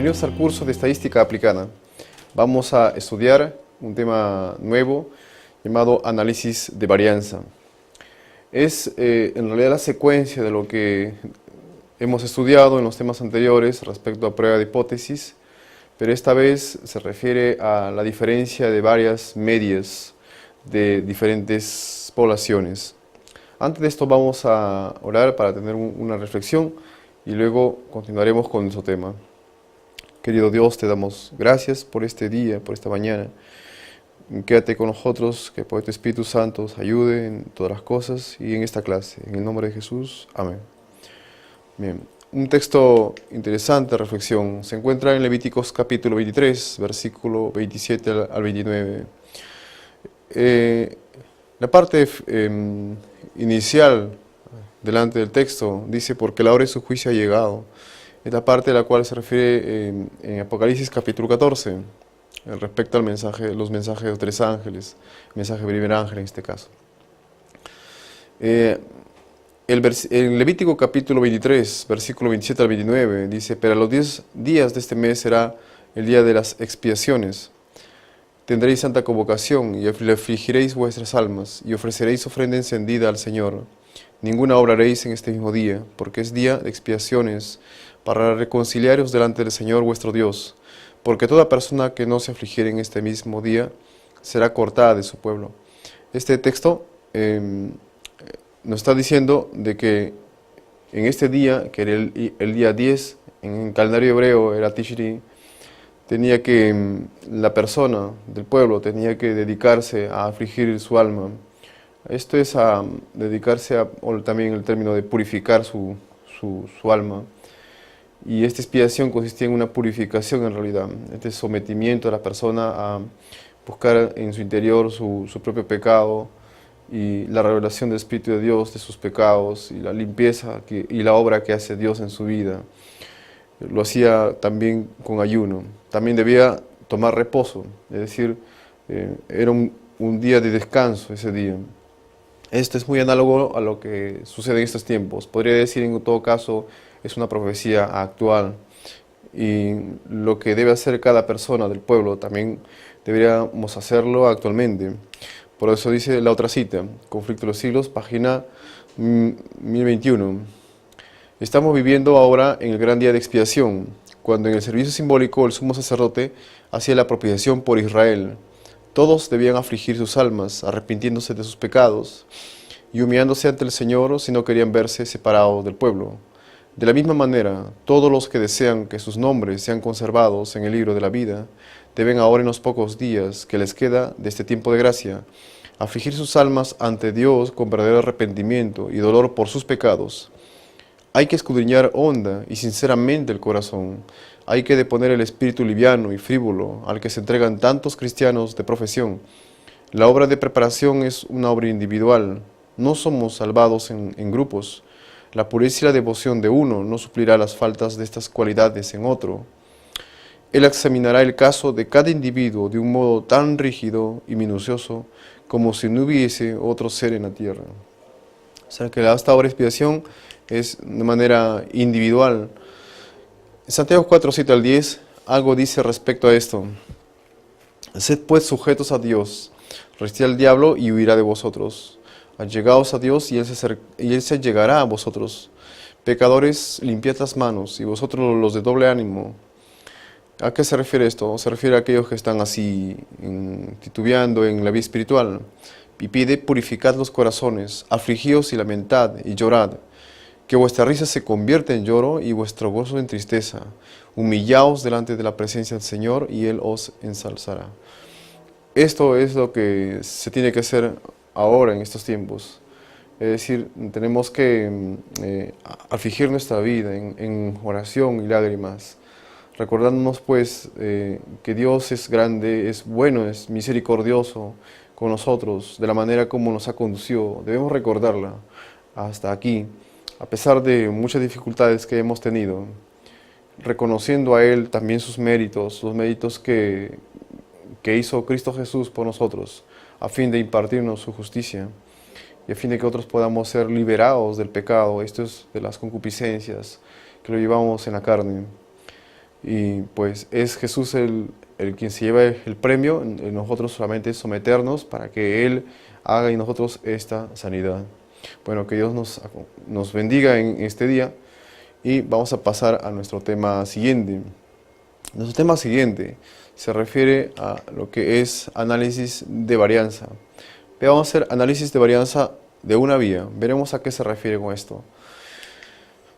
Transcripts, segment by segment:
Bienvenidos al curso de Estadística Aplicada. Vamos a estudiar un tema nuevo llamado Análisis de Varianza. Es en realidad la secuencia de lo que hemos estudiado en los temas anteriores respecto a prueba de hipótesis, pero esta vez se refiere a la diferencia de varias medias de diferentes poblaciones. Antes de esto vamos a orar para tener una reflexión y luego continuaremos con nuestro tema. Querido Dios, te damos gracias por este día, por esta mañana. Quédate con nosotros, que por tu Espíritu Santo nos ayude en todas las cosas y en esta clase. En el nombre de Jesús, amén. Bien, un texto interesante, reflexión, se encuentra en Levíticos capítulo 23, versículo 27 al 29. La parte inicial, delante del texto, dice, porque la hora de su juicio ha llegado. Es la parte a la cual se refiere en Apocalipsis capítulo 14, respecto al mensaje, los mensajes de los tres ángeles, el mensaje del primer ángel en este caso. En Levítico capítulo 23, versículo 27 al 29, dice, pero a los 10 días de este mes será el día de las expiaciones. Tendréis santa convocación y le afligiréis vuestras almas y ofreceréis ofrenda encendida al Señor. Ninguna obra haréis en este mismo día, porque es día de expiaciones, para reconciliaros delante del Señor vuestro Dios. Porque toda persona que no se afligiere en este mismo día será cortada de su pueblo. Este texto nos está diciendo de que en este día, que era el día 10, en el calendario hebreo era Tishri, tenía que, la persona del pueblo tenía que dedicarse a afligir su alma. Esto es a dedicarse a, o también el término de purificar su alma. Y esta expiación consistía en una purificación en realidad, este sometimiento de la persona a buscar en su interior su propio pecado y la revelación del Espíritu de Dios de sus pecados y la limpieza y la obra que hace Dios en su vida. Lo hacía también con ayuno. También debía tomar reposo, es decir, era un día de descanso ese día. Esto es muy análogo a lo que sucede en estos tiempos. Podría decir en todo caso es una profecía actual y lo que debe hacer cada persona del pueblo también deberíamos hacerlo actualmente. Por eso dice la otra cita, Conflicto de los Siglos, página 1021. Estamos viviendo ahora en el gran día de expiación, cuando en el servicio simbólico el sumo sacerdote hacía la propiciación por Israel. Todos debían afligir sus almas, arrepintiéndose de sus pecados y humillándose ante el Señor si no querían verse separados del pueblo. De la misma manera, todos los que desean que sus nombres sean conservados en el libro de la vida, deben ahora en los pocos días que les queda de este tiempo de gracia, afligir sus almas ante Dios con verdadero arrepentimiento y dolor por sus pecados. Hay que escudriñar honda y sinceramente el corazón. Hay que deponer el espíritu liviano y frívolo al que se entregan tantos cristianos de profesión. La obra de preparación es una obra individual. No somos salvados en grupos. La pureza y la devoción de uno no suplirá las faltas de estas cualidades en otro. Él examinará el caso de cada individuo de un modo tan rígido y minucioso como si no hubiese otro ser en la tierra. O sea que esta obra de expiación es de manera individual. Santiago 4, 7 al 10, algo dice respecto a esto. Sed pues sujetos a Dios, resistid al diablo y huirá de vosotros. Allegaos a Dios y él se llegará a vosotros. Pecadores, limpiad las manos, y vosotros los de doble ánimo. ¿A qué se refiere esto? Se refiere a aquellos que están así titubeando en la vida espiritual. Y pide, purificad los corazones, afligíos y lamentad y llorad. Que vuestra risa se convierta en lloro y vuestro gozo en tristeza. Humillaos delante de la presencia del Señor y Él os ensalzará. Esto es lo que se tiene que hacer ahora en estos tiempos. Es decir, tenemos que afligir nuestra vida en oración y lágrimas. Recordándonos pues que Dios es grande, es bueno, es misericordioso con nosotros, de la manera como nos ha conducido. Debemos recordarla hasta aquí. A pesar de muchas dificultades que hemos tenido, reconociendo a Él también sus méritos, los méritos que hizo Cristo Jesús por nosotros, a fin de impartirnos su justicia y a fin de que otros podamos ser liberados del pecado, esto es de las concupiscencias que lo llevamos en la carne. y pues es Jesús el quien se lleva el premio, nosotros solamente someternos para que Él haga en nosotros esta sanidad. Bueno, que Dios nos bendiga en este día y vamos a pasar a nuestro tema siguiente. Nuestro tema siguiente se refiere a lo que es análisis de varianza. Vamos a hacer análisis de varianza de una vía. Veremos a qué se refiere con esto.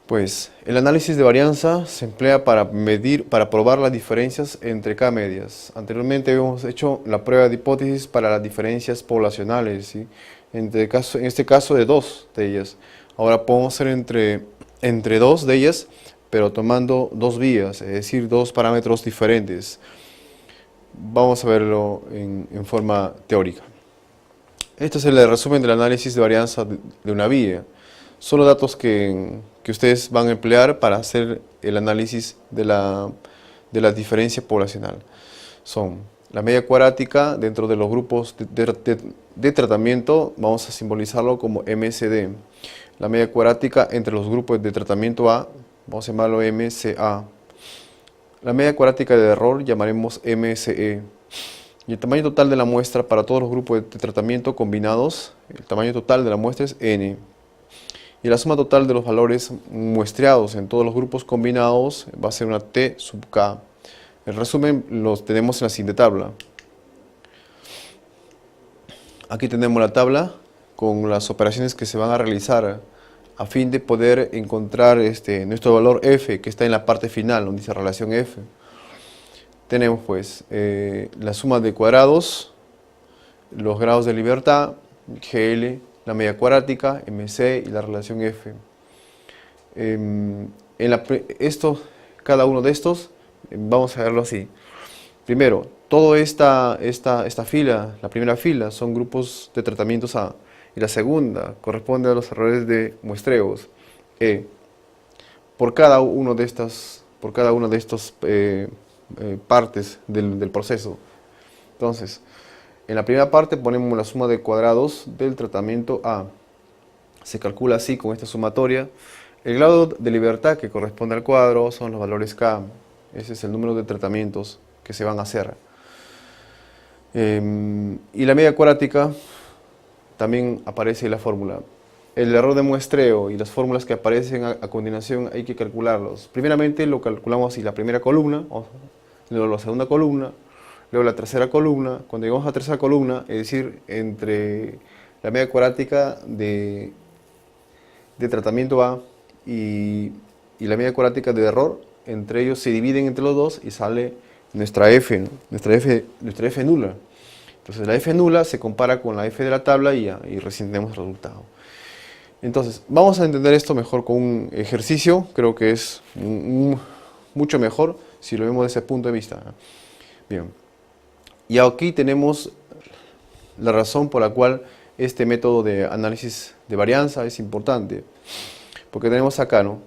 Pues el análisis de varianza se emplea para medir, para probar las diferencias entre K medias. Anteriormente habíamos hecho la prueba de hipótesis para las diferencias poblacionales, ¿sí? En este caso de dos de ellas. Ahora podemos hacer entre dos de ellas, pero tomando dos vías, es decir, dos parámetros diferentes. Vamos a verlo en forma teórica. Este es el resumen del análisis de varianza de una vía. Son los datos que ustedes van a emplear para hacer el análisis de la diferencia poblacional. Son la media cuadrática dentro de los grupos de tratamiento, vamos a simbolizarlo como MSD. La media cuadrática entre los grupos de tratamiento A, vamos a llamarlo MCA. La media cuadrática de error llamaremos MSE. Y el tamaño total de la muestra para todos los grupos de tratamiento combinados, el tamaño total de la muestra es N. Y la suma total de los valores muestreados en todos los grupos combinados va a ser una T sub K. El resumen los tenemos en la siguiente tabla. Aquí tenemos la tabla con las operaciones que se van a realizar a fin de poder encontrar nuestro valor F, que está en la parte final, donde dice relación F. Tenemos pues la suma de cuadrados, los grados de libertad, GL, la media cuadrática, MC y la relación F. Cada uno de estos, vamos a verlo así. Primero, toda esta fila, la primera fila, son grupos de tratamientos A. Y la segunda corresponde a los errores de muestreos E. Por cada una de estas partes del proceso. Entonces, en la primera parte ponemos la suma de cuadrados del tratamiento A. Se calcula así con esta sumatoria. El grado de libertad que corresponde al cuadro son los valores K. Ese es el número de tratamientos que se van a hacer. Y la media cuadrática también aparece en la fórmula. El error de muestreo y las fórmulas que aparecen a continuación hay que calcularlos. Primeramente lo calculamos así, la primera columna, luego la segunda columna, luego la tercera columna. Cuando llegamos a la tercera columna, es decir, entre la media cuadrática de tratamiento A y la media cuadrática de error, entre ellos se dividen entre los dos y sale nuestra F, ¿no? nuestra F nula. Entonces la F nula se compara con la F de la tabla y recién tenemos el resultado. Entonces, vamos a entender esto mejor con un ejercicio. Creo que es mucho mejor si lo vemos desde ese punto de vista. Bien. Y aquí tenemos la razón por la cual este método de análisis de varianza es importante. Porque tenemos acá, ¿no?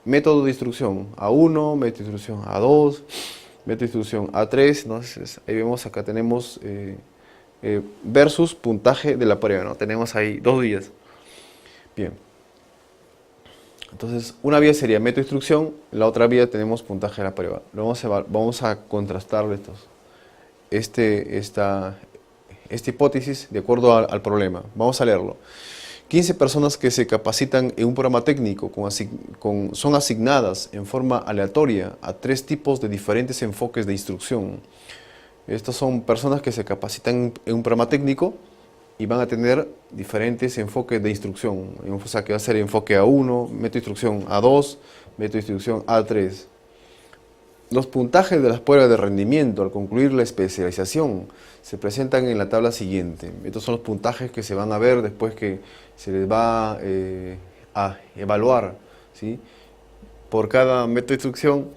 Método de instrucción A1, método de instrucción A2, método de instrucción A3. Entonces, ahí vemos, acá tenemos versus puntaje de la prueba, ¿no? Tenemos ahí dos vías. Bien. Entonces, una vía sería método de instrucción, la otra vía tenemos puntaje de la prueba. Vamos a contrastar esta hipótesis de acuerdo al problema. Vamos a leerlo. 15 personas que se capacitan en un programa técnico son asignadas en forma aleatoria a 3 tipos de diferentes enfoques de instrucción. Estas son personas que se capacitan en un programa técnico y van a tener diferentes enfoques de instrucción. O sea, que va a ser enfoque A1, método de instrucción A2, método de instrucción A3. Los puntajes de las pruebas de rendimiento al concluir la especialización se presentan en la tabla siguiente. Estos son los puntajes que se van a ver después que se les va a evaluar, ¿sí? Por cada método de instrucción.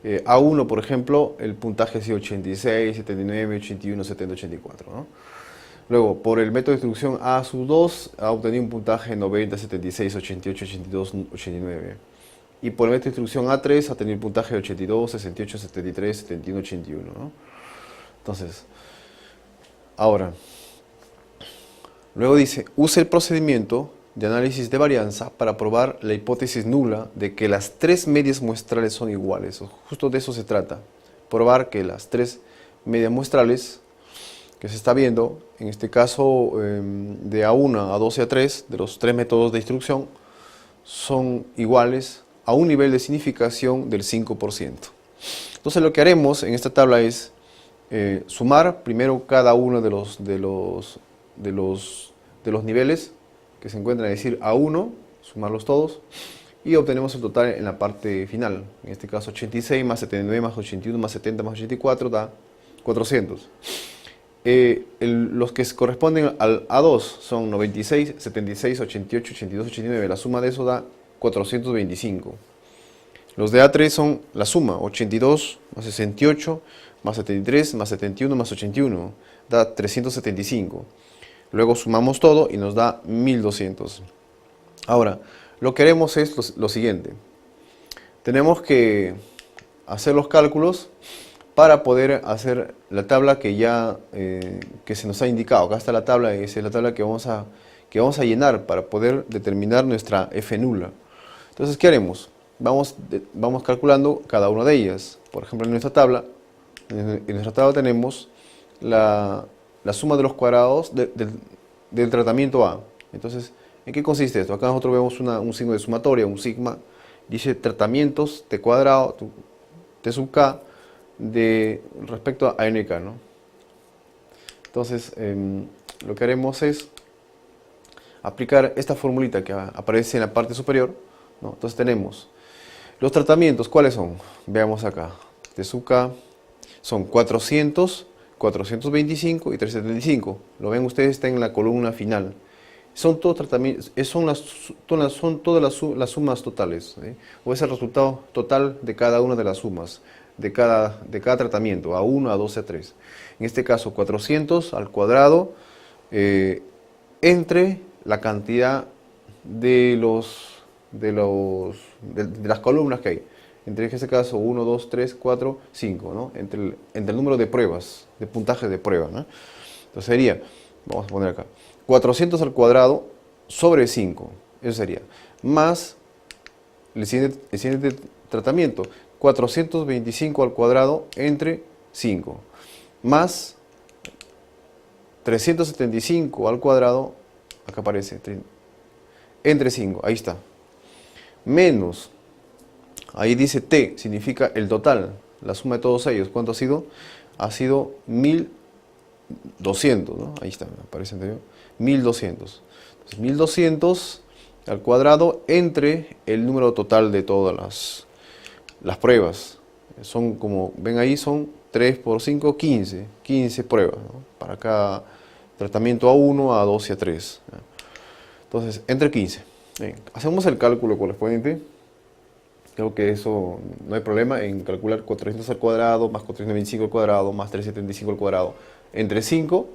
A1, por ejemplo, el puntaje es 86, 79, 81, 70, 84, ¿no? Luego, por el método de instrucción A2, ha obtenido un puntaje 90, 76, 88, 82, 89. Y por el método de instrucción A3 ha tenido un puntaje de 82, 68, 73, 71, 81, ¿no? Entonces, ahora, luego dice, use el procedimiento de análisis de varianza para probar la hipótesis nula de que las tres medias muestrales son iguales. Justo de eso se trata, probar que las tres medias muestrales que se está viendo, en este caso de A1, A2 y A3, de los tres métodos de instrucción, son iguales a un nivel de significación del 5%. Entonces lo que haremos en esta tabla es sumar primero cada uno de los niveles que se encuentran, es decir, A1, sumarlos todos, y obtenemos el total en la parte final. En este caso 86 más 79 más 81 más 70 más 84 da 400. Los que corresponden al A2 son 96, 76, 88, 82, 89. La suma de eso da 425. Los de A3 son la suma, 82 más 68 más 73 más 71 más 81. Da 375. Luego sumamos todo y nos da 1200. Ahora, lo que haremos es lo siguiente. Tenemos que hacer los cálculos para poder hacer la tabla que se nos ha indicado. Acá está la tabla, esa es la tabla que vamos a llenar para poder determinar nuestra F nula. Entonces, ¿qué haremos? Vamos calculando cada una de ellas. Por ejemplo, en nuestra tabla tenemos la suma de los cuadrados del tratamiento A. Entonces, ¿en qué consiste esto? Acá nosotros vemos un signo de sumatoria, un sigma. Dice tratamientos T cuadrado, T sub K, respecto a NK, ¿no? Entonces, lo que haremos es aplicar esta formulita que aparece en la parte superior, ¿no? Entonces tenemos los tratamientos, ¿cuáles son? Veamos acá, T sub K son 400, 425 y 375. Lo ven ustedes, está en la columna final. Son todos tratamientos, son todas las sumas totales, ¿sí? O es el resultado total de cada una de las sumas, de cada tratamiento, A1, A2, A3. En este caso, 400 al cuadrado entre la cantidad de las columnas que hay. Entre en este caso 1, 2, 3, 4, 5, ¿no? Entre el número de pruebas, de puntajes de prueba, ¿no? Entonces sería, vamos a poner acá, 400 al cuadrado sobre 5, eso sería, más el siguiente tratamiento, 425 al cuadrado entre 5, más 375 al cuadrado, acá aparece, entre 5, ahí está, menos, ahí dice T, significa el total, la suma de todos ellos, ¿cuánto ha sido? Ha sido 1200, ¿no? Ahí está, aparece anterior, 1200. Entonces, 1200 al cuadrado entre el número total de todas las pruebas. Son, como ven ahí, son 3 por 5, 15 pruebas, ¿no? Para cada tratamiento A1, A2 y A3. ¿no? Entonces, entre 15. Bien, hacemos el cálculo correspondiente. Creo que eso no hay problema en calcular 400 al cuadrado, más 425 al cuadrado, más 375 al cuadrado, entre 5,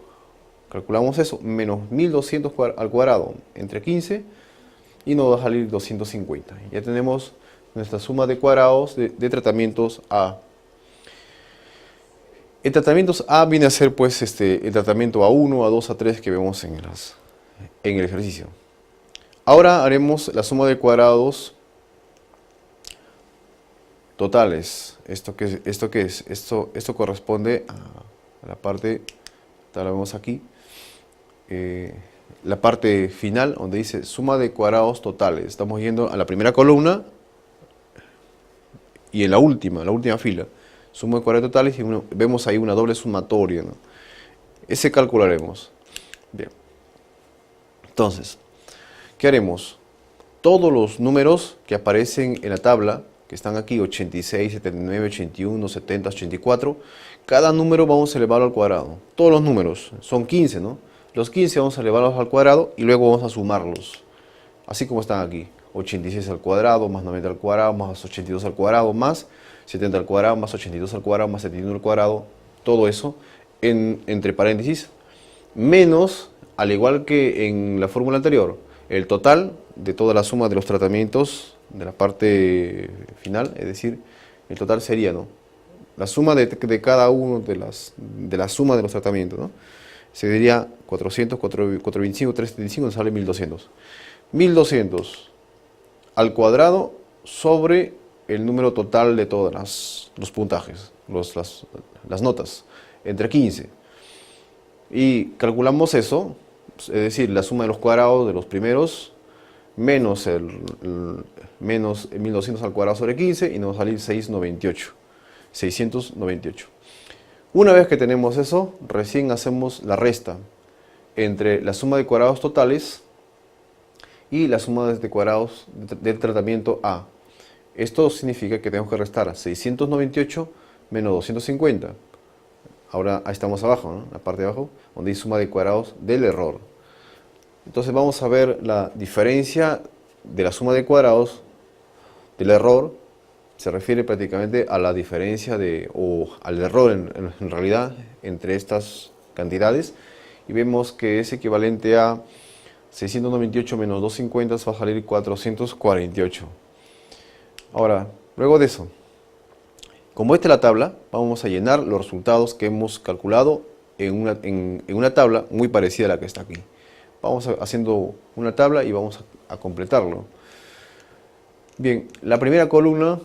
calculamos eso, menos 1200 al cuadrado, entre 15, y nos va a salir 250. Ya tenemos nuestra suma de cuadrados de tratamientos A. El tratamientos A viene a ser pues el tratamiento A1, A2, A3 que vemos en el ejercicio. Ahora haremos la suma de cuadrados totales. ¿Esto qué es? Esto corresponde a la parte, la vemos aquí, la parte final donde dice suma de cuadrados totales. Estamos yendo a la primera columna y en la última fila. Suma de cuadrados totales y vemos ahí una doble sumatoria, ¿no? Ese calcularemos. Bien. Entonces, ¿qué haremos? Todos los números que aparecen en la tabla, que están aquí, 86, 79, 81, 70, 84, cada número vamos a elevarlo al cuadrado. Todos los números, son 15, ¿no? Los 15 vamos a elevarlos al cuadrado y luego vamos a sumarlos, así como están aquí. 86 al cuadrado, más 90 al cuadrado, más 82 al cuadrado, más 70 al cuadrado, más 82 al cuadrado, más 71 al cuadrado, todo eso entre paréntesis, menos, al igual que en la fórmula anterior, el total de toda la suma de los tratamientos de la parte final, es decir, el total sería, ¿no?, la suma de cada uno de la suma de los tratamientos, ¿no? Se diría 400, 425, 375, nos sale 1200. 1200 al cuadrado sobre el número total de todos los puntajes, las notas, entre 15. Y calculamos eso, es decir, la suma de los cuadrados de los primeros menos menos 1200 al cuadrado sobre 15 y nos va a salir 698. Una vez que tenemos eso, recién hacemos la resta entre la suma de cuadrados totales y la suma de cuadrados del tratamiento A. Esto significa que tenemos que restar 698 menos 250. Ahora ahí estamos abajo, ¿no? La parte de abajo, donde hay suma de cuadrados del error. Entonces vamos a ver la diferencia de la suma de cuadrados del error. Se refiere prácticamente a la diferencia o al error en realidad entre estas cantidades. Y vemos que es equivalente a 698 menos 250 va a salir 448. Ahora, luego de eso, como esta es la tabla, vamos a llenar los resultados que hemos calculado en una tabla muy parecida a la que está aquí. Vamos haciendo una tabla y vamos a completarlo. Bien, la primera columna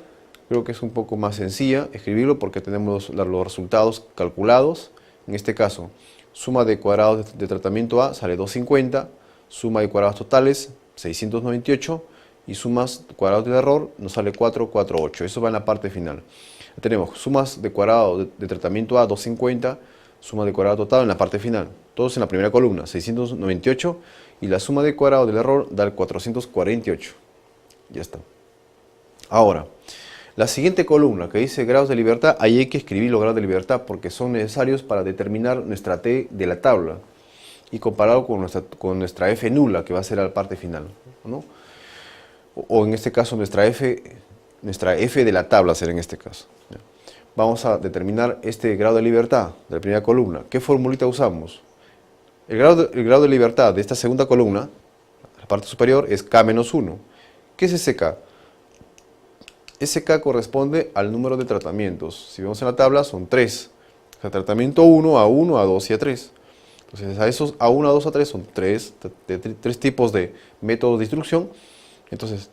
creo que es un poco más sencilla escribirlo porque tenemos los resultados calculados. En este caso, suma de cuadrados de tratamiento A sale 250, suma de cuadrados totales 698 y sumas cuadrados del error nos sale 448. Eso va en la parte final. Tenemos sumas de cuadrado de tratamiento A 250, suma de cuadrado total en la parte final. Todos en la primera columna, 698 y la suma de cuadrado del error da el 448. Ya está. Ahora, la siguiente columna que dice grados de libertad, ahí hay que escribir los grados de libertad porque son necesarios para determinar nuestra T de la tabla y comparado con nuestra F nula que va a ser la parte final, ¿no? O en este caso nuestra F de la tabla será en este caso. Vamos a determinar este grado de libertad de la primera columna. ¿Qué formulita usamos? El grado de libertad de esta segunda columna, la parte superior, es K menos 1. ¿Qué es ese K? Ese K corresponde al número de tratamientos. Si vemos en la tabla son 3. O sea, tratamiento 1, A1, A2 y A3. Entonces a esos A1, A2, A3 son tres tipos de métodos de instrucción. Entonces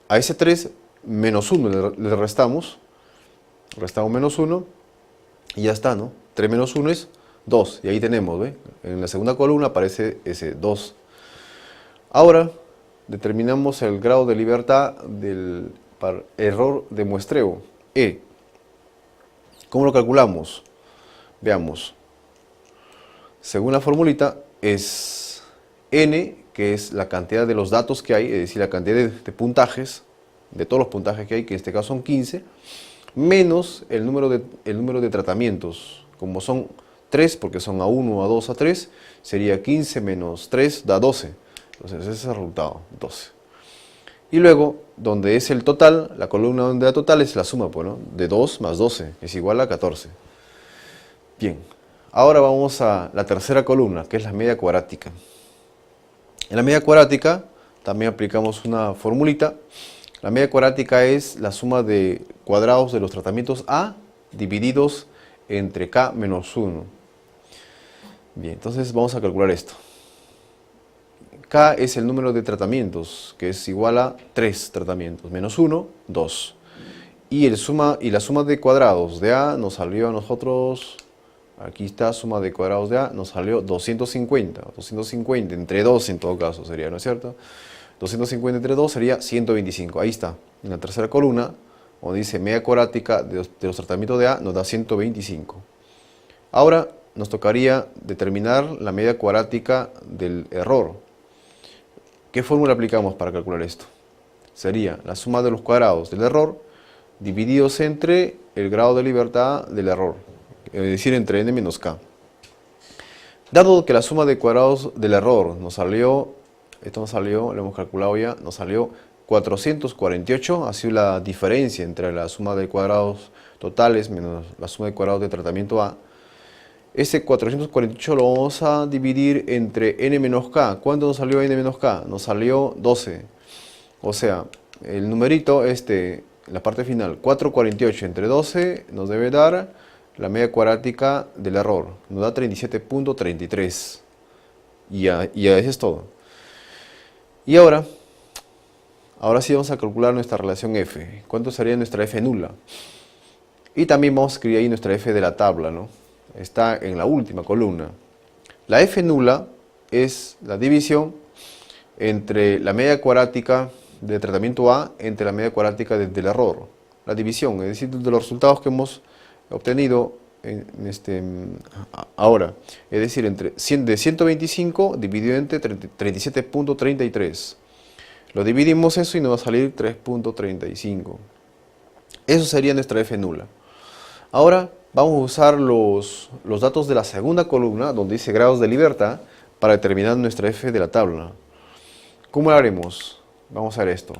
a ese 3 menos 1 le restamos menos 1 y ya está, ¿no? 3 menos 1 es 2 y ahí tenemos, ¿ve? En la segunda columna aparece ese 2. Ahora determinamos el grado de libertad del error de muestreo, E. ¿Cómo lo calculamos? Veamos. Según la formulita es N, que es la cantidad de los datos que hay, es decir, la cantidad de puntajes, de todos los puntajes que hay, que en este caso son 15, menos el número de tratamientos. Como son 3, porque son A1, A2, A3, sería 15 menos 3 da 12. Entonces ese es el resultado, 12. Y luego, donde es el total, la columna donde da total es la suma, pues, ¿no? De 2 más 12 es igual a 14. Bien, ahora vamos a la tercera columna, que es la media cuadrática. En la media cuadrática también aplicamos una formulita. La media cuadrática es la suma de cuadrados de los tratamientos A divididos entre K menos 1. Bien, entonces vamos a calcular esto. K es el número de tratamientos, que es igual a 3 tratamientos, menos 1, 2. Y la suma de cuadrados de A nos salió a nosotros, aquí está, suma de cuadrados de A, nos salió 250. 250 entre 2 en todo caso sería, ¿no es cierto? 250 entre 2 sería 125. Ahí está, en la tercera columna, donde dice media cuadrática de los tratamientos de A, nos da 125. Ahora nos tocaría determinar la media cuadrática del error. ¿Qué fórmula aplicamos para calcular esto? Sería la suma de los cuadrados del error divididos entre el grado de libertad del error, es decir, entre n menos k. Dado que la suma de cuadrados del error nos salió, esto nos salió, lo hemos calculado ya, nos salió 448, ha sido la diferencia entre la suma de cuadrados totales menos la suma de cuadrados de tratamiento A. Ese 448 lo vamos a dividir entre n menos k. ¿Cuánto nos salió n menos k? Nos salió 12. O sea, el numerito, la parte final, 448 entre 12 nos debe dar la media cuadrática del error. Nos da 37.33. Y ya eso es todo. Y ahora sí vamos a calcular nuestra relación F. ¿Cuánto sería nuestra F nula? Y también vamos a escribir ahí nuestra F de la tabla, ¿no? Está en la última columna. La F nula es la división entre la media cuadrática del tratamiento A entre la media cuadrática del error. La división, es decir, de los resultados que hemos obtenido ahora. Es decir, de 125 dividido entre 37.33. Lo dividimos eso y nos va a salir 3.35. Eso sería nuestra F nula. Ahora vamos a usar los datos de la segunda columna, donde dice grados de libertad, para determinar nuestra F de la tabla. ¿Cómo lo haremos? Vamos a ver esto.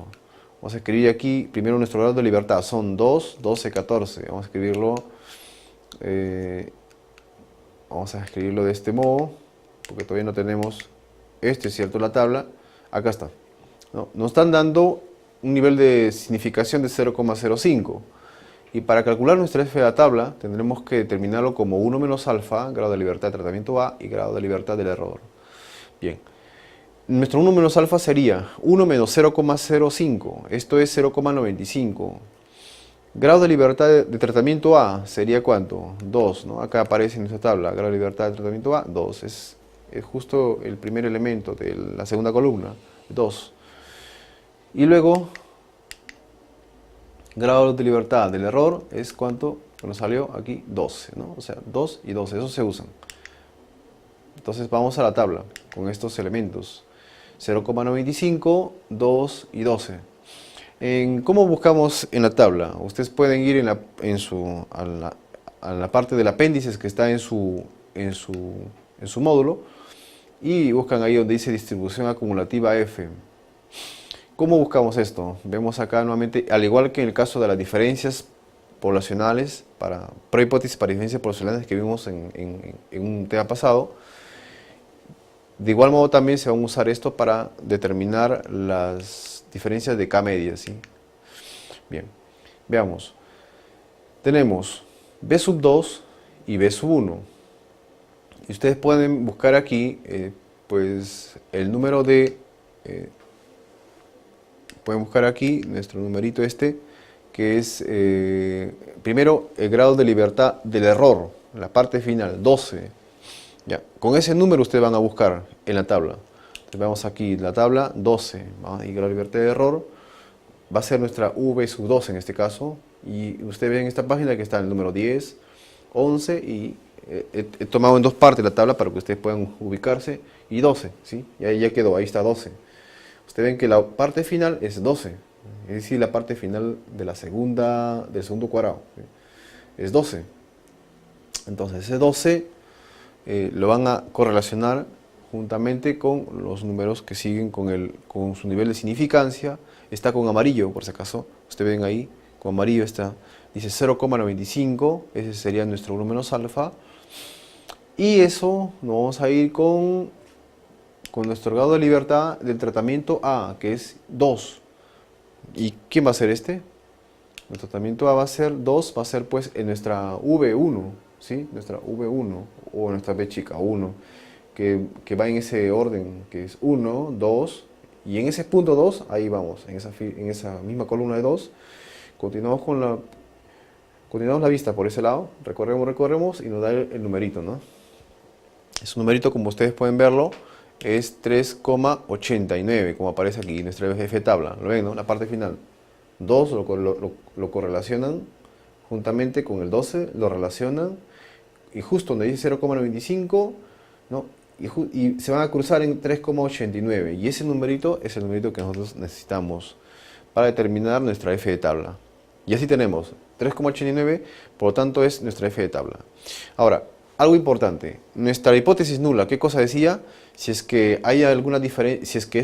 Vamos a escribir aquí, primero nuestro grado de libertad, son 2, 12, 14. Vamos a escribirlo, de este modo, porque todavía no tenemos, ¿cierto? La tabla, acá está. ¿No? Nos están dando un nivel de significación de 0,05. Y para calcular nuestra F de la tabla, tendremos que determinarlo como 1 menos alfa, grado de libertad de tratamiento A, y grado de libertad del error. Bien. Nuestro 1 menos alfa sería 1 menos 0,05, esto es 0,95. Grado de libertad de tratamiento A sería ¿cuánto? 2, ¿no? Acá aparece en nuestra tabla, grado de libertad de tratamiento A, 2. Es justo el primer elemento de la segunda columna, 2. Y luego, grado de libertad del error es ¿cuánto? Nos salió aquí 12, ¿no? O sea, 2 y 12, esos se usan. Entonces vamos a la tabla con estos elementos. 0,95, 2 y 12. ¿Cómo buscamos en la tabla? Ustedes pueden ir a la parte del apéndices que está en su módulo y buscan ahí donde dice distribución acumulativa F. ¿Cómo buscamos esto? Vemos acá nuevamente, al igual que en el caso de las diferencias poblacionales, para hipótesis para diferencias poblacionales que vimos en un tema pasado, de igual modo también se va a usar esto para determinar las diferencias de K media, ¿sí? Bien, veamos. Tenemos B sub 2 y B sub 1. Y ustedes pueden buscar aquí, pues, el número de... pueden buscar aquí nuestro numerito que es, primero, el grado de libertad del error, la parte final, 12. Ya, con ese número ustedes van a buscar en la tabla. Entonces vamos aquí, la tabla 12, ¿va? Y la libertad de error va a ser nuestra V sub 12 en este caso. Y ustedes ven en esta página que está el número 10, 11 y he tomado en dos partes la tabla para que ustedes puedan ubicarse. Y 12, ¿sí? Y ahí ya quedó, ahí está 12. Ustedes ven que la parte final es 12, es decir, la parte final de del segundo cuadrado, ¿sí? Es 12. Entonces ese 12... lo van a correlacionar juntamente con los números que siguen con su nivel de significancia. Está con amarillo, por si acaso. Ustedes ven ahí, con amarillo está, dice 0,95, ese sería nuestro 1 menos alfa. Y eso nos vamos a ir con nuestro grado de libertad del tratamiento A, que es 2. ¿Y quién va a ser este? Nuestro tratamiento A va a ser 2, va a ser pues en nuestra V1, ¿sí? Nuestra V1 o nuestra B chica 1, que va en ese orden, que es 1, 2, y en ese punto 2, ahí vamos, en esa misma columna de 2, continuamos la vista por ese lado, recorremos y nos da el numerito, ¿no? Ese numerito, como ustedes pueden verlo, es 3,89, como aparece aquí en nuestra F tabla, ¿lo ven, no? La parte final, 2 lo correlacionan juntamente con el 12, lo relacionan, y justo donde dice 0,95, ¿no? Y se van a cruzar en 3,89, y ese numerito es el numerito que nosotros necesitamos para determinar nuestra F de tabla. Y así tenemos 3,89, por lo tanto es nuestra F de tabla. Ahora, algo importante, nuestra hipótesis nula, ¿qué cosa decía? Si es que hay alguna diferencia, si es que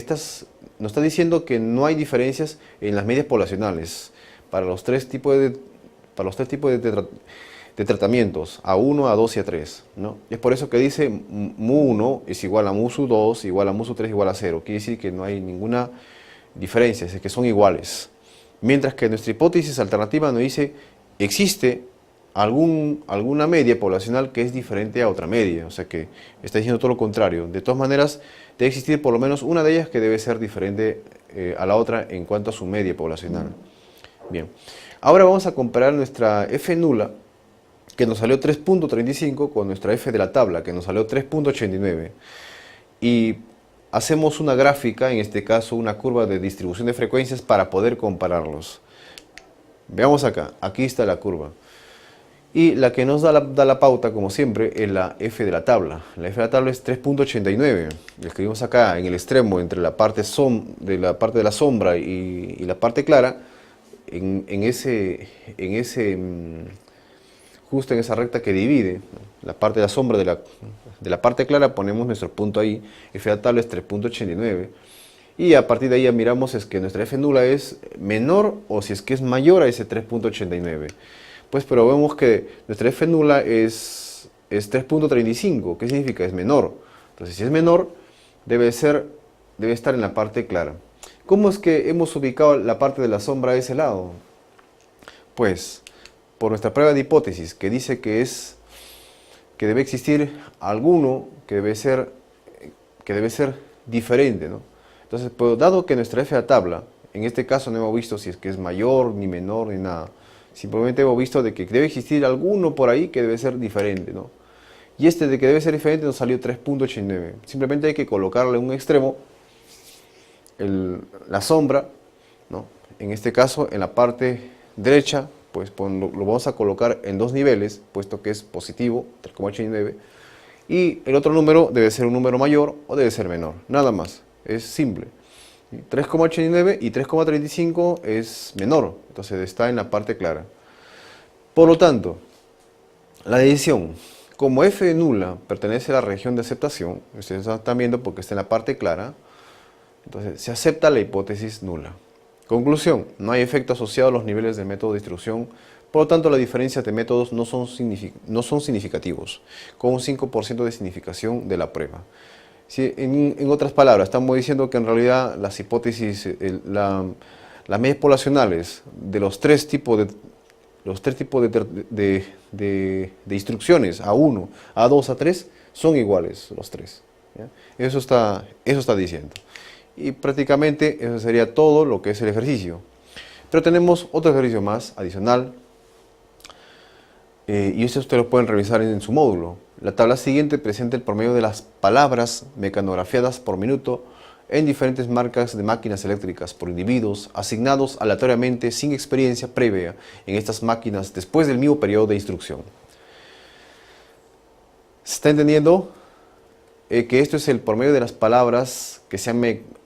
nos está diciendo que no hay diferencias en las medias poblacionales para los tres tipos de tratamientos, A1, A2 y A3, ¿no? Es por eso que dice mu1 es igual a mu sub 2, igual a mu sub 3, igual a 0. Quiere decir que no hay ninguna diferencia, es que son iguales. Mientras que nuestra hipótesis alternativa nos dice, existe alguna media poblacional que es diferente a otra media, o sea que está diciendo todo lo contrario. De todas maneras, debe existir por lo menos una de ellas que debe ser diferente a la otra en cuanto a su media poblacional. Bien, ahora vamos a comparar nuestra f nula, que nos salió 3.35, con nuestra f de la tabla, que nos salió 3.89. Y hacemos una gráfica, en este caso una curva de distribución de frecuencias para poder compararlos. Veamos acá, aquí está la curva. Y la que nos da la pauta, como siempre, es la f de la tabla. La f de la tabla es 3.89. La escribimos acá en el extremo entre la parte de la sombra y la parte clara. Justo en esa recta que divide la parte de la sombra de la parte clara, ponemos nuestro punto ahí. F de la tabla es 3.89. Y a partir de ahí ya miramos si es que nuestra f nula es menor o si es que es mayor a ese 3.89. Pues pero vemos que nuestra f nula es 3.35. ¿Qué significa? Es menor. Entonces si es menor, debe estar en la parte clara. ¿Cómo es que hemos ubicado la parte de la sombra a ese lado? Pues por nuestra prueba de hipótesis, que dice que debe existir alguno que debe ser diferente, ¿no? Entonces, pues, dado que nuestra f de la tabla, en este caso no hemos visto si es que es mayor, ni menor, ni nada. Simplemente hemos visto de que debe existir alguno por ahí que debe ser diferente, ¿no? Y este de que debe ser diferente nos salió 3.89. Simplemente hay que colocarle un extremo, la sombra, ¿no? En este caso, en la parte derecha, pues lo vamos a colocar en dos niveles, puesto que es positivo, 3.89, y el otro número debe ser un número mayor o debe ser menor, nada más, es simple. 3.89 y 3.35 es menor, entonces está en la parte clara. Por lo tanto, la decisión, como f nula pertenece a la región de aceptación, ustedes están viendo porque está en la parte clara, entonces se acepta la hipótesis nula. Conclusión, no hay efecto asociado a los niveles del método de distribución, por lo tanto las diferencias de métodos no son significativos, con un 5% de significación de la prueba. Si, en otras palabras, estamos diciendo que en realidad las hipótesis, las medias poblacionales de los tres tipos de instrucciones, A1, A2, A3, son iguales los tres, ¿ya? Eso está diciendo. Y prácticamente eso sería todo lo que es el ejercicio. Pero tenemos otro ejercicio más adicional, y eso ustedes lo pueden revisar en su módulo. La tabla siguiente presenta el promedio de las palabras mecanografiadas por minuto en diferentes marcas de máquinas eléctricas por individuos asignados aleatoriamente sin experiencia previa en estas máquinas después del mismo periodo de instrucción. ¿Se está entendiendo? Que esto es el promedio de las palabras que se han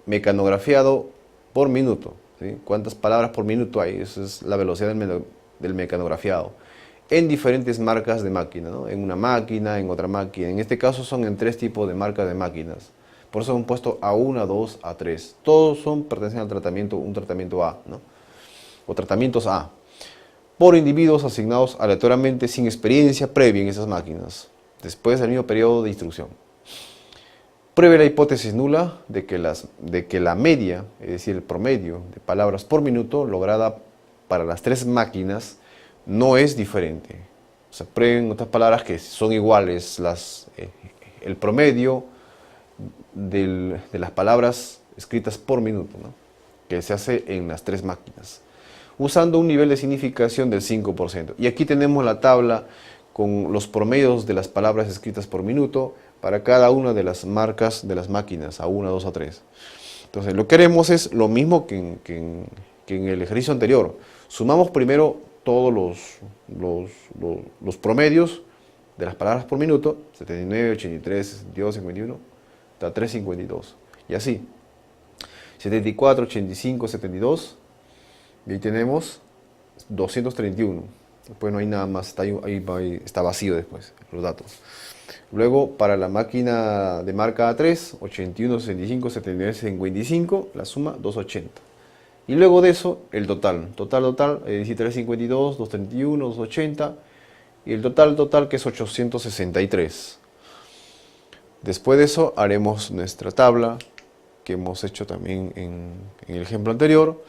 mecanografiado por minuto, ¿sí? ¿Cuántas palabras por minuto hay? Esa es la velocidad del mecanografiado. En diferentes marcas de máquina, ¿no? En una máquina, en otra máquina. En este caso son en tres tipos de marcas de máquinas. Por eso hemos puesto A1, A2, A3. Todos pertenecen al tratamiento, un tratamiento A, ¿no? O tratamientos A. Por individuos asignados aleatoriamente sin experiencia previa en esas máquinas, después del mismo periodo de instrucción. Pruebe la hipótesis nula de que la media, es decir, el promedio de palabras por minuto lograda para las tres máquinas no es diferente. O sea, prueben otras palabras que son iguales el promedio de las palabras escritas por minuto, ¿no? Que se hace en las tres máquinas, usando un nivel de significación del 5%. Y aquí tenemos la tabla con los promedios de las palabras escritas por minuto para cada una de las marcas de las máquinas, A1, A2, A3. Entonces, lo que haremos es lo mismo que en el ejercicio anterior. Sumamos primero todos los promedios de las palabras por minuto, 79, 83, 62, 51, hasta 352. Y así, 74, 85, 72, y ahí tenemos 231. Después no hay nada más, está vacío después, los datos. Luego, para la máquina de marca A3, 81, 65, 79, 55, la suma 280. Y luego de eso, el total, es decir, 352, 231, 280, y el total que es 863. Después de eso haremos nuestra tabla, que hemos hecho también en el ejemplo anterior,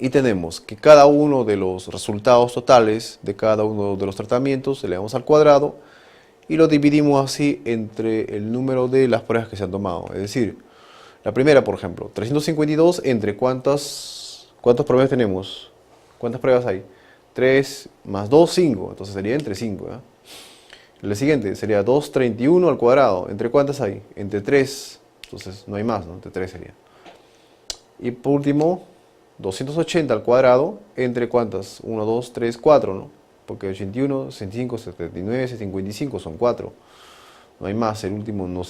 Y tenemos que cada uno de los resultados totales de cada uno de los tratamientos le damos al cuadrado y lo dividimos así entre el número de las pruebas que se han tomado. Es decir, la primera, por ejemplo, 352 entre ¿cuántos promedios tenemos? ¿Cuántas pruebas hay? 3 más 2, 5. Entonces sería entre 5. La siguiente sería 231 al cuadrado. ¿Entre cuántas hay? Entre 3. Entonces no hay más, ¿no? Entre 3 sería. Y por último, 280 al cuadrado. ¿Entre cuántas? 1, 2, 3, 4, ¿no? Porque 81, 65, 79, 55 son 4. No hay más, el último no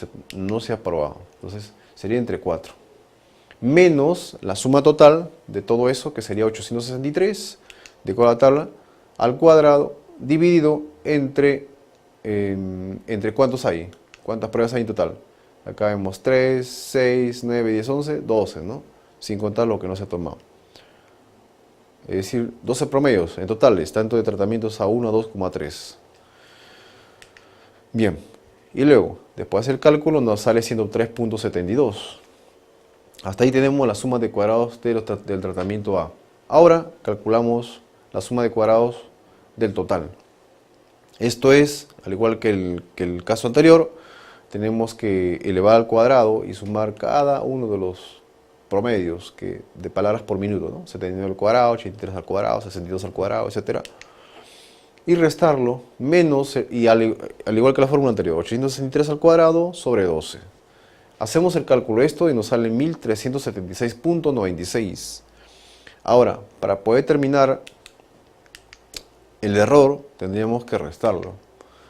se ha probado. Entonces sería entre 4. Menos la suma total de todo eso, que sería 863, de acuerdo a la tabla, al cuadrado, dividido entre ¿cuántos hay? ¿Cuántas pruebas hay en total? Acá vemos 3, 6, 9, 10, 11, 12, ¿no? Sin contar lo que no se ha tomado. Es decir, 12 promedios en totales, tanto de tratamientos A1 a 2,3. Bien, y luego, después de hacer el cálculo, nos sale siendo 3.72. Hasta ahí tenemos la suma de cuadrados del tratamiento A. Ahora calculamos la suma de cuadrados del total. Esto es, al igual que el caso anterior, tenemos que elevar al cuadrado y sumar cada uno de los promedios de palabras por minuto, ¿no? 79 al cuadrado, 83 al cuadrado, 62 al cuadrado, etc. Y restarlo menos, y al igual que la fórmula anterior, 863 al cuadrado sobre 12. Hacemos el cálculo de esto y nos sale 1376.96. Ahora, para poder terminar el error, tendríamos que restarlo.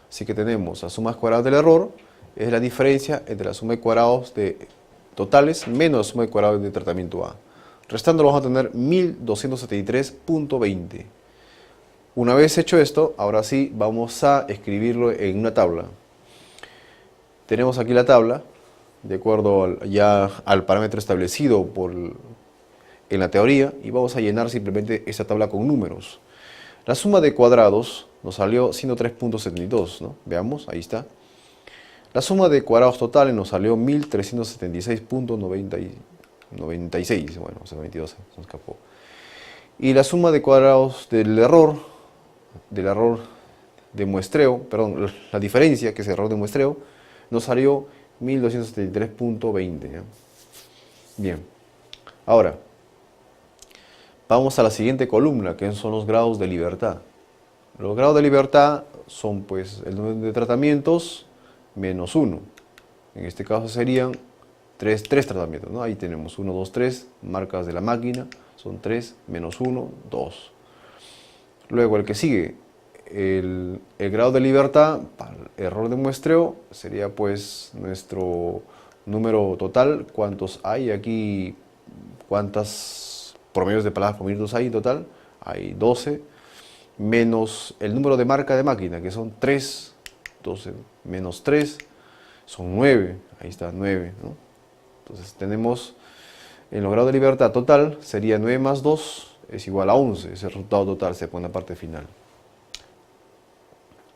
Así que tenemos la suma de cuadrados del error, es la diferencia entre la suma de cuadrados totales menos la suma de cuadrados de tratamiento A. Restándolo vamos a tener 1273.20. Una vez hecho esto, ahora sí vamos a escribirlo en una tabla. Tenemos aquí la tabla, de acuerdo ya al parámetro establecido en la teoría, y vamos a llenar simplemente esta tabla con números. La suma de cuadrados nos salió siendo 3.72, ¿no? Veamos, ahí está. La suma de cuadrados totales nos salió 1376.96, bueno, o sea, 92, se nos escapó. Y la suma de cuadrados del error de muestreo, perdón, la diferencia, que es el error de muestreo, nos salió 1273.20. Bien, ahora vamos a la siguiente columna, que son los grados de libertad. Los grados de libertad son pues el número de tratamientos menos 1. En este caso serían 3 tratamientos, ¿no? Ahí tenemos 1, 2, 3, marcas de la máquina, son 3, menos 1, 2. Luego el que sigue, el grado de libertad para el error de muestreo sería pues nuestro número total, cuántos hay aquí, cuántas promedios de palabras por minutos hay en total, hay 12, menos el número de marca de máquina, que son 3, 12 menos 3 son 9, ahí está 9, ¿no? Entonces tenemos en los grados de libertad total sería 9 más 2 es igual a 11, ese resultado total se pone en la parte final.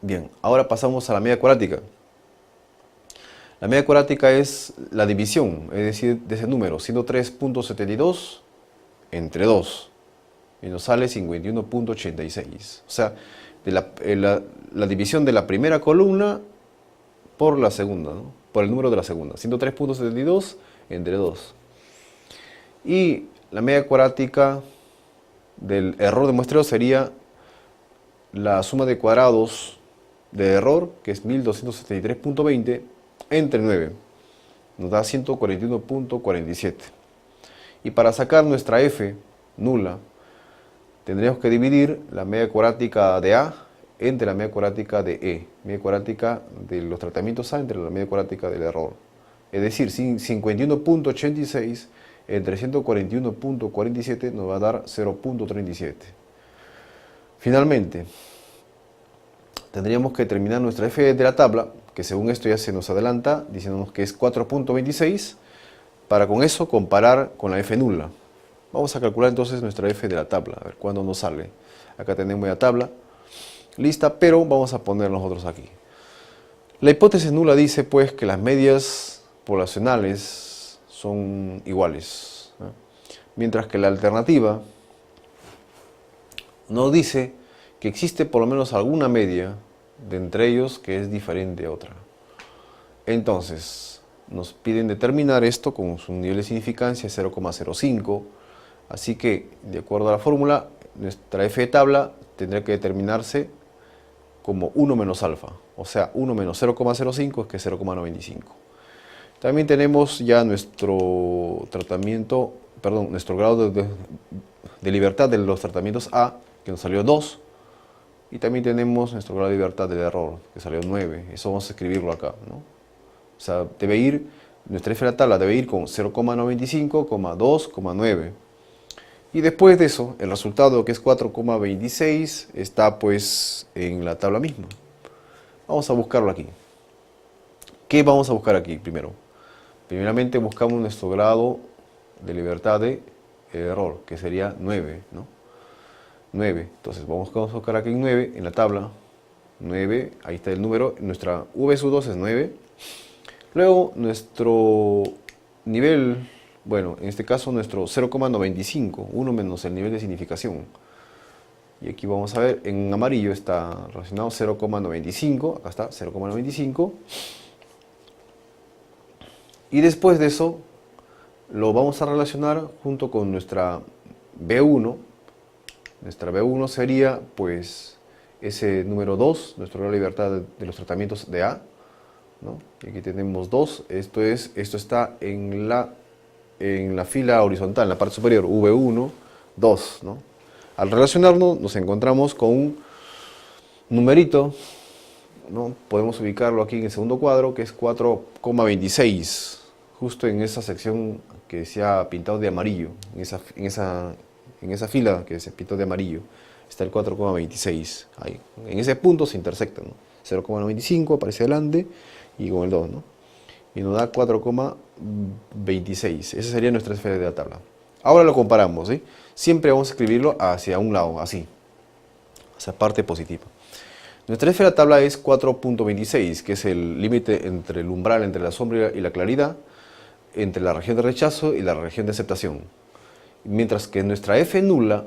Bien, ahora pasamos a la media cuadrática. La media cuadrática es la división, es decir, de ese número, siendo 3.72 entre 2, y nos sale 51.86. O sea, la división de la primera columna por la segunda, ¿no? Por el número de la segunda, siendo 3.72 entre 2. Y la media cuadrática del error de muestreo sería la suma de cuadrados de error, que es 1273.20, entre 9. Nos da 141.47. Y para sacar nuestra f nula, tendríamos que dividir la media cuadrática de A entre la media cuadrática de E. Media cuadrática de los tratamientos A entre la media cuadrática del error. Es decir, 51.86 entre 141.47 nos va a dar 0.37. Finalmente, tendríamos que terminar nuestra f de la tabla, que según esto ya se nos adelanta, diciéndonos que es 4.26, para con eso comparar con la f nula. Vamos a calcular entonces nuestra f de la tabla, a ver cuándo nos sale. Acá tenemos la tabla lista, pero vamos a poner nosotros aquí. La hipótesis nula dice pues que las medias poblacionales son iguales, ¿no? Mientras que la alternativa nos dice que existe por lo menos alguna media de entre ellos que es diferente a otra. Entonces, nos piden determinar esto con su nivel de significancia 0,05. Así que, de acuerdo a la fórmula, nuestra f de tabla tendrá que determinarse como 1 menos alfa. O sea, 1 menos 0,05 es que es 0,95. También tenemos ya nuestro tratamiento, perdón, nuestro grado de libertad de los tratamientos A, que nos salió 2. Y también tenemos nuestro grado de libertad del error, que salió 9. Eso vamos a escribirlo acá, ¿no? O sea, debe ir, nuestra f de la tabla debe ir con 0,95, 2, 9. Y después de eso, el resultado, que es 4,26, está pues en la tabla misma. Vamos a buscarlo aquí. ¿Qué vamos a buscar aquí primero? Primeramente buscamos nuestro grado de libertad de error, que sería 9, ¿no? 9. Entonces vamos a buscar aquí en 9, en la tabla. 9, ahí está el número. Nuestra v sub 2 es 9. Luego nuestro nivel, bueno, en este caso nuestro 0,95, 1 menos el nivel de significación. Y aquí vamos a ver, en amarillo está relacionado 0,95, acá está, 0,95. Y después de eso, lo vamos a relacionar junto con nuestra B1. Nuestra B1 sería, pues, ese número 2, nuestro grado de libertad de los tratamientos de A, ¿no? Y aquí tenemos 2, esto está en la fila horizontal, en la parte superior, V1, 2, ¿no? Al relacionarnos, nos encontramos con un numerito, ¿no? Podemos ubicarlo aquí en el segundo cuadro, que es 4,26, justo en esa sección que se ha pintado de amarillo, en esa fila que se pintó de amarillo, está el 4,26, ahí, en ese punto se intersectan, ¿no? 0,95 aparece adelante y con el 2, ¿no? Y nos da 4,26, esa sería nuestra esfera de la tabla. Ahora lo comparamos, ¿sí? Siempre vamos a escribirlo hacia un lado, así, hacia parte positiva. Nuestra esfera de la tabla es 4,26, que es el límite entre el umbral, entre la sombra y la claridad, entre la región de rechazo y la región de aceptación. Mientras que nuestra F nula,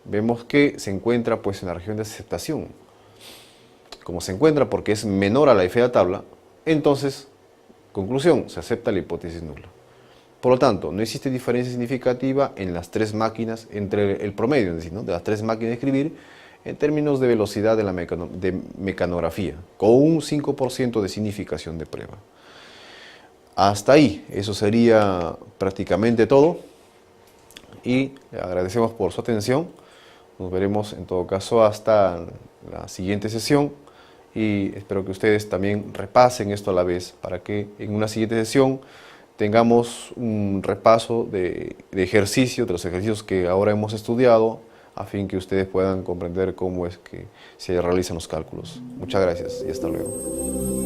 vemos que se encuentra pues en la región de aceptación. Como se encuentra porque es menor a la F de la tabla, entonces, conclusión, se acepta la hipótesis nula. Por lo tanto, no existe diferencia significativa en las tres máquinas, entre el promedio, es decir, ¿no?, de las tres máquinas de escribir, en términos de velocidad de la mecanografía, con un 5% de significación de prueba. Hasta ahí, eso sería prácticamente todo. Y le agradecemos por su atención. Nos veremos en todo caso hasta la siguiente sesión. Y espero que ustedes también repasen esto a la vez, para que en una siguiente sesión tengamos un repaso de ejercicios, de los ejercicios que ahora hemos estudiado, a fin que ustedes puedan comprender cómo es que se realizan los cálculos. Muchas gracias y hasta luego.